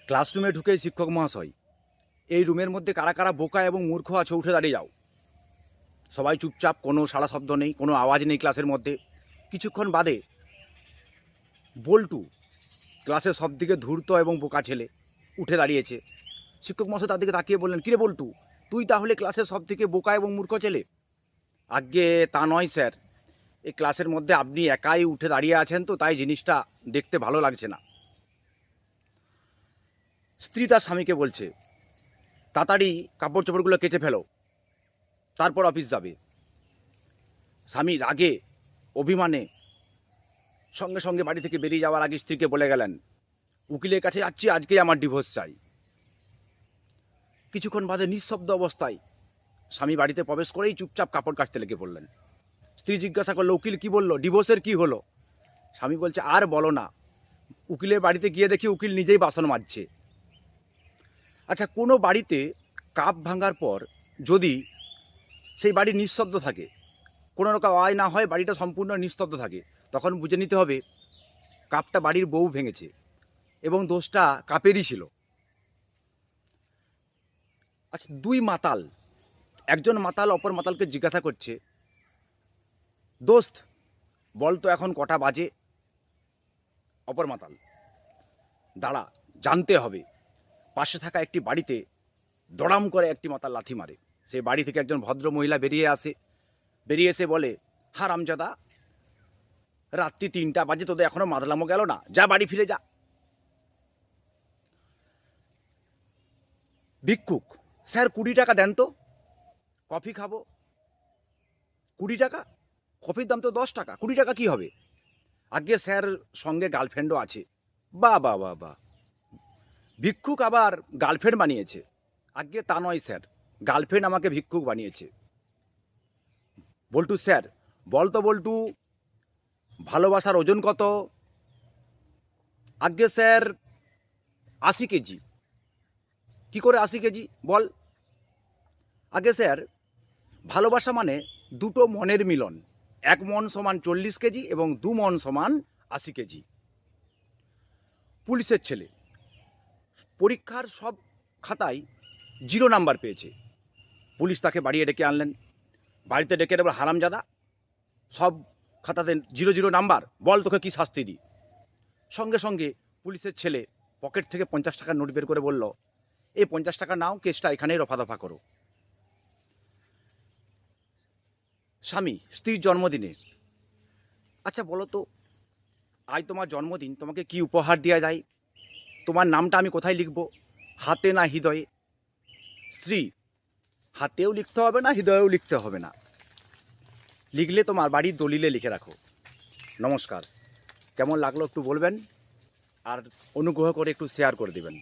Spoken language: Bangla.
ক্লাসরুমে ঢুকে শিক্ষক মহাশয়, এই রুমের মধ্যে কারা কারা বোকা এবং মূর্খ আছে উঠে দাঁড়িয়ে যাও। সবাই চুপচাপ, কোনো সাড়া শব্দ নেই, কোনো আওয়াজ নেই ক্লাসের মধ্যে। কিছুক্ষণ বাদে বল্টু, ক্লাসের সবদিকে ধূর্ত এবং বোকা ছেলে, উঠে দাঁড়িয়েছে। শিক্ষক মহাশয় তার দিকে তাকিয়ে বললেন, কিরে বল্টু, তুই তাহলে ক্লাসের সবথেকে বোকা এবং মূর্খ ছেলে? আজ্ঞে তা নয় স্যার, এই ক্লাসের মধ্যে আপনি একাই উঠে দাঁড়িয়ে আছেন তো তাই জিনিসটা দেখতে ভালো লাগছে না। স্ত্রী তার স্বামীকে বলছে, তাড়াতাড়ি কাপড় চোপড়গুলো কেচে ফেলো, তারপর অফিস যাবে। স্বামী রাগে অভিমানে সঙ্গে সঙ্গে বাড়ি থেকে বেরিয়ে যাওয়ার আগে স্ত্রীকে বলে গেলেন, উকিলের কাছে যাচ্ছি, আজকেই আমার ডিভোর্স চাই। কিছুক্ষণ বাদে নিঃশব্দ অবস্থায় স্বামী বাড়িতে প্রবেশ করেই চুপচাপ কাপড় কাচতে লেগে পড়লেন। স্ত্রী জিজ্ঞাসা করলো, উকিল কি বললো, ডিভোর্সের কি হলো? স্বামী বলছে, আর বলো না, উকিলের বাড়িতে গিয়ে দেখি উকিল নিজেই বাসন মাজছে। আচ্ছা, কোনো বাড়িতে কাপ ভাঙার পর যদি সেই বাড়ি নিঃশব্দ থাকে, কোনো রকম আওয়াজ না হয়, বাড়িটা সম্পূর্ণ নিস্তব্ধ থাকে, তখন বুঝে নিতে হবে কাপটা বাড়ির বউ ভেঙেছে এবং দোষটা কাপেরই ছিল। আচ্ছা, দুই মাতাল, একজন মাতাল অপর মাতালকে জিজ্ঞাসা করছে, দোস্ত বল তো এখন কটা বাজে? অপর মাতাল, দাঁড়া, জানতে হবে। পাশে থাকা একটি বাড়িতে দড়াম করে একটি মাতাল লাথি মারে। সেই বাড়ি থেকে একজন ভদ্র মহিলা বেরিয়ে আসে, বেরিয়ে এসে বলে, হারামজাদা, রাত্রি 3টা বাজে, তোদের এখনো মাদলামো গেল না, যা বাড়ি ফিরে যা। ভিক্ষুক, স্যার 20 টাকা দেন তো, কফি খাবো। 20 টাকা? কফির দাম তো 10 টাকা, 20 টাকা কি হবে? আগে স্যার সঙ্গে গার্লফ্রেন্ডও আছে। বা বা বা বা, ভিক্ষুক আবার গার্লফ্রেন্ড বানিয়েছে? আগে তা নয় স্যার, গার্লফ্রেন্ড আমাকে ভিক্ষুক বানিয়েছে। বল্টু, স্যার বল তো বল্টু, ভালোবাসার ওজন কত? আগে স্যার 80 কেজি। কি করে 80 কেজি বল? আগে স্যার, ভালোবাসা মানে দুটো মনের মিলন, 1 মন সমান 40 কেজি এবং 2 মন সমান 80 কেজি। পুলিশের ছেলে পরীক্ষার সব খাতায় 0 নাম্বার পেয়েছে। পুলিশ তাকে বাড়িয়ে ডেকে আনলেন, বাড়িতে ডেকে এবার, হারামজাদা, সব খাতাতে 0 নাম্বার, বল তোকে কি শাস্তি দিই? সঙ্গে সঙ্গে পুলিশের ছেলে পকেট থেকে 50 টাকার নোট বের করে বলল, এই 50 টাকা নাও, কেসটা এখানেই রফা দফা করো। স্বামী স্ত্রীর জন্মদিনে, আচ্ছা বলো তো, আজ তোমার জন্মদিন, তোমাকে কি উপহার দেওয়া যায়? তোমার নামটা আমি কোথায় লিখব, হাতে না হৃদয়ে? স্ত্রী, হাতেও লিখতে হবে না, হৃদয়েও লিখতে হবে না, লিখলে তোমার বাড়ির দলিলে লিখে রাখো। নমস্কার। কেমন লাগলো একটু বলবেন, আর অনুগ্রহ করে একটু শেয়ার করে দেবেন।